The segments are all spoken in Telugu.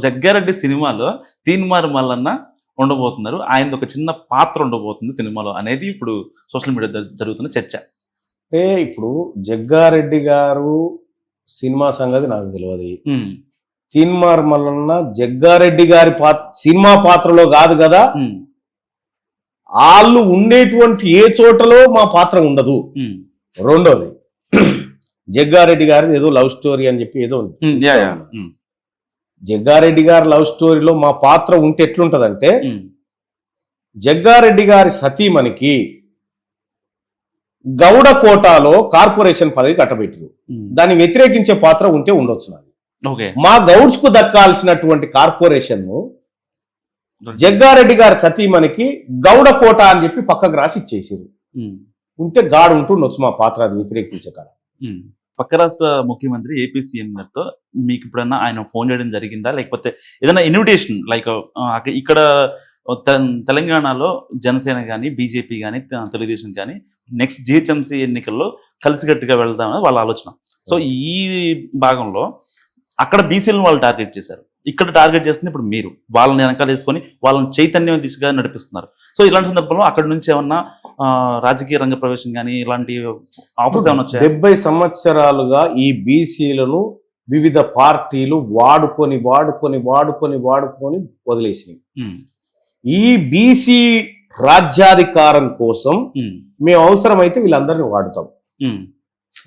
జగ్గారెడ్డి సినిమాలో తీన్మార్ మల్లన్న ఉండబోతున్నారు. ఆయనది ఒక చిన్న పాత్ర ఉండబోతుంది సినిమాలో అనేది ఇప్పుడు సోషల్ మీడియా జరుగుతున్న చర్చ. అంటే ఇప్పుడు జగ్గారెడ్డి గారు సినిమా సంగతి నాకు తెలియదు. తీన్మార్ మల్లన్న జగ్గారెడ్డి గారి సినిమా పాత్రలో కాదు కదా, వాళ్ళు ఉండేటువంటి ఏ చోటలో మా పాత్ర ఉండదు. రెండోది జగ్గారెడ్డి గారి ఏదో లవ్ స్టోరీ అని చెప్పి ఏదో జగ్గారెడ్డి గారి లవ్ స్టోరీలో మా పాత్ర ఉంటే ఎట్లుంటదంటే, జగ్గారెడ్డి గారి సతీమణికి గౌడ కోటాలో కార్పొరేషన్ పదవి కట్టబెట్టారు. దాన్ని వ్యతిరేకించే పాత్ర ఉంటే ఉండొచ్చు. మా గౌడ్స్ కు దక్కాల్సినటువంటి కార్పొరేషన్ జగ్గారెడ్డి గారి సతీమణికి గౌడ కోట అని చెప్పి పక్కకు రాసి ఇచ్చేసారు. ఉంటే గాడు ఉంటుండొచ్చు మా పాత్ర అది వ్యతిరేకించే కాడ. పక్క రాష్ట్ర ముఖ్యమంత్రి ఏపీ సీఎం గారితో మీకు ఎప్పుడన్నా ఆయన ఫోన్ చేయడం జరిగిందా, లేకపోతే ఏదైనా ఇన్విటేషన్ లైక్ ఇక్కడ తెలంగాణలో జనసేన కానీ బీజేపీ కానీ తెలుగుదేశం కానీ నెక్స్ట్ జిహెచ్ఎంసీ ఎన్నికల్లో కలిసికట్టుగా వెళ్దామని వాళ్ళ ఆలోచన. సో ఈ భాగంలో అక్కడ బీసీలను వాళ్ళు టార్గెట్ చేశారు, ఇక్కడ టార్గెట్ చేస్తుంది ఇప్పుడు మీరు. వాళ్ళని వెనకాల వేసుకొని వాళ్ళని చైతన్యం దిశగా నడిపిస్తున్నారు. సో ఇలాంటి సందర్భంలో అక్కడ నుంచి ఏమన్నా రాజకీయ రంగ ప్రవేశం కానీ ఇలాంటి ఆఫర్స్ ఏమైనా వచ్చాయి? 70 సంవత్సరాలుగా ఈ బీసీలను వివిధ పార్టీలు వాడుకొని వాడుకొని వాడుకొని వాడుకొని వదిలేసినాయి. ఈ బీసీ రాజ్యాధికారం కోసం మేము అవసరమైతే వీళ్ళందరినీ వాడుతాం.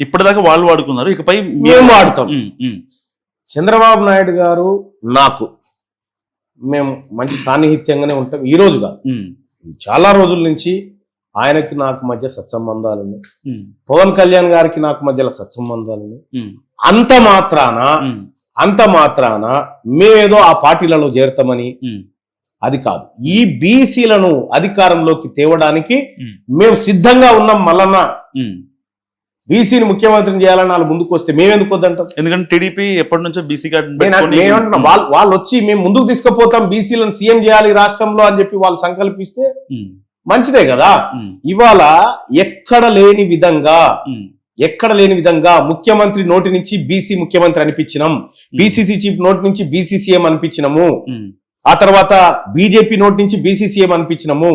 ఇప్పటిదాకా వాళ్ళు వాడుకున్నారు, ఇకపై మేము వాడుతాం. చంద్రబాబు నాయుడు గారు మేము మంచి సాన్నిహిత్యంగానే ఉంటాం. ఈ రోజు కాదు, చాలా రోజుల నుంచి ఆయనకి నాకు మధ్య సత్సంబంధాలున్నాయి. పవన్ కళ్యాణ్ గారికి నాకు మధ్యలో సత్సంబంధాలున్నాయి. అంత మాత్రాన మేమేదో ఆ పార్టీలలో చేరుతామని అది కాదు. ఈ బీసీలను అధికారంలోకి తేవడానికి మేము సిద్ధంగా ఉన్నాం. మల్లన్న బీసీని ముఖ్యమంత్రిని చేయాలని వాళ్ళు ముందుకు వస్తే మేమెందుకు వద్దంటాం? ఎందుకంటే టీడీపీ ఎప్పటి నుంచో బీసీ వాళ్ళు వచ్చి మేము ముందుకు తీసుకుపోతాం, బీసీలను సీఎం చేయాలి రాష్ట్రంలో అని చెప్పి వాళ్ళు సంకల్పిస్తే మంచిదే కదా. ఇవాళ ఎక్కడ లేని విధంగా ముఖ్యమంత్రి నోటి నుంచి బీసీ ముఖ్యమంత్రి అనిపించినాం, బీసీసీ చీఫ్ నోటి నుంచి బీసీ సీఎం అనిపించినాము, ఆ తర్వాత బీజేపీ నోటి నుంచి బీసీ సీఎం అనిపించినాము.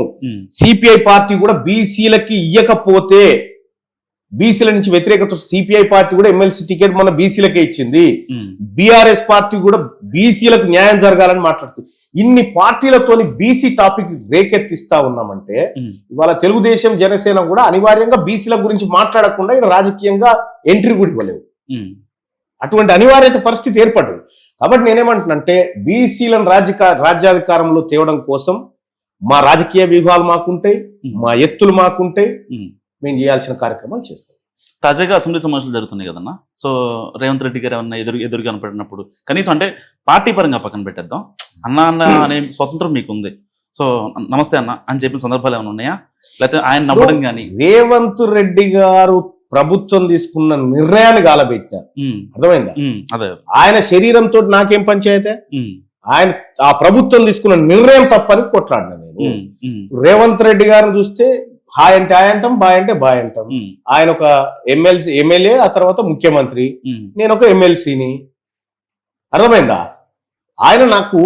సిపిఐ పార్టీ కూడా బీసీలకి ఇయ్యకపోతే బీసీల నుంచి వ్యతిరేకత సిపిఐ పార్టీ కూడా ఎమ్మెల్సీ టికెట్ మన బీసీలకే ఇచ్చింది. బీఆర్ఎస్ పార్టీ కూడా బీసీలకు న్యాయం జరగాలని మాట్లాడుతుంది. ఇన్ని పార్టీలతోని బీసీ టాపిక్ రేకెత్తిస్తా ఉన్నామంటే ఇవాళ తెలుగుదేశం జనసేన కూడా అనివార్యంగా బీసీల గురించి మాట్లాడకుండా ఇక్కడ రాజకీయంగా ఎంట్రీ కూడా ఇవ్వలేవు. అటువంటి అనివార్యత పరిస్థితి ఏర్పడ్డది. కాబట్టి నేనేమంటున్నానంటే బీసీలను రాజ్యాధికారంలో తేవడం కోసం మా రాజకీయ వ్యూహాలు మాకుంటాయి, మా ఎత్తులు మాకుంటాయి, మేము చేయాల్సిన కార్యక్రమాలు చేస్తాం. తాజాగా అసెంబ్లీ సమావేశాలు జరుగుతున్నాయి కదన్నా. సో రేవంత్ రెడ్డి గారు ఏమన్నా ఎదురు కనపడినప్పుడు కనీసం అంటే పార్టీ పరంగా పక్కన పెట్టేద్దాం, అన్న అనే స్వతంత్రం మీకు ఉంది, సో నమస్తే అన్న అని చెప్పిన సందర్భాలు ఏమైనా ఉన్నాయా? లేకపోతే ఆయన నమ్మడం కానీ రేవంత్ రెడ్డి గారు ప్రభుత్వం తీసుకున్న నిర్ణయాన్ని గాలబెట్టినారు. అర్థమైందా? అదే ఆయన శరీరంతో నాకేం పంచాయతే, ఆయన ఆ ప్రభుత్వం తీసుకున్న నిర్ణయం తప్పని కొట్లాడినా నేను. రేవంత్ రెడ్డి గారిని చూస్తే హాయ్ అంటే హాయ్ అంటాం, బాయ్ అంటే బాయ్ అంటాం. ఆయన ఒక ఎమ్మెల్యే, ఆ తర్వాత ముఖ్యమంత్రి, నేను ఒక ఎమ్మెల్సీని. అర్థమైందా? ఆయన నాకు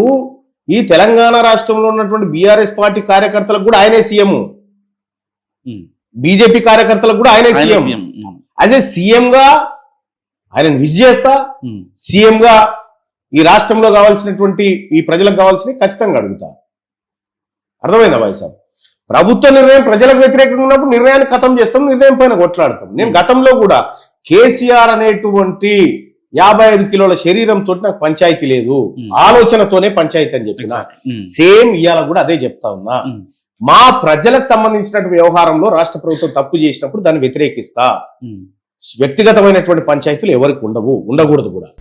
ఈ తెలంగాణ రాష్ట్రంలో ఉన్నటువంటి బీఆర్ఎస్ పార్టీ కార్యకర్తలకు కూడా ఆయనే సీఎం, బీజేపీ కార్యకర్తలకు కూడా ఆయనే సీఎం. యాజ్ ఏ సీఎం గా ఆయన విజ్ చేస్తా, సీఎం గా ఈ రాష్ట్రంలో కావాల్సినటువంటి ఈ ప్రజలకు కావాల్సినవి ఖచ్చితంగా అడుగుతా. అర్థమైందా భాయ్ సాబ్? ప్రభుత్వ నిర్ణయం ప్రజలకు వ్యతిరేకంగా ఉన్నప్పుడు నిర్ణయాన్ని ఖతం చేస్తాం, నిర్ణయం పైన కొట్లాడతాం. నేను గతంలో కూడా కేసీఆర్ అనేటువంటి 55 కిలోల శరీరంతో నాకు పంచాయతీ లేదు, ఆలోచనతోనే పంచాయతీ అని చెప్పిన సేమ్ ఇవాళ కూడా అదే చెప్తా ఉన్నా. మా ప్రజలకు సంబంధించినటువంటి వ్యవహారంలో రాష్ట్ర ప్రభుత్వం తప్పు చేసినప్పుడు దాన్ని వ్యతిరేకిస్తా. వ్యక్తిగతమైనటువంటి పంచాయతీలు ఎవరికి ఉండకూడదు కూడా.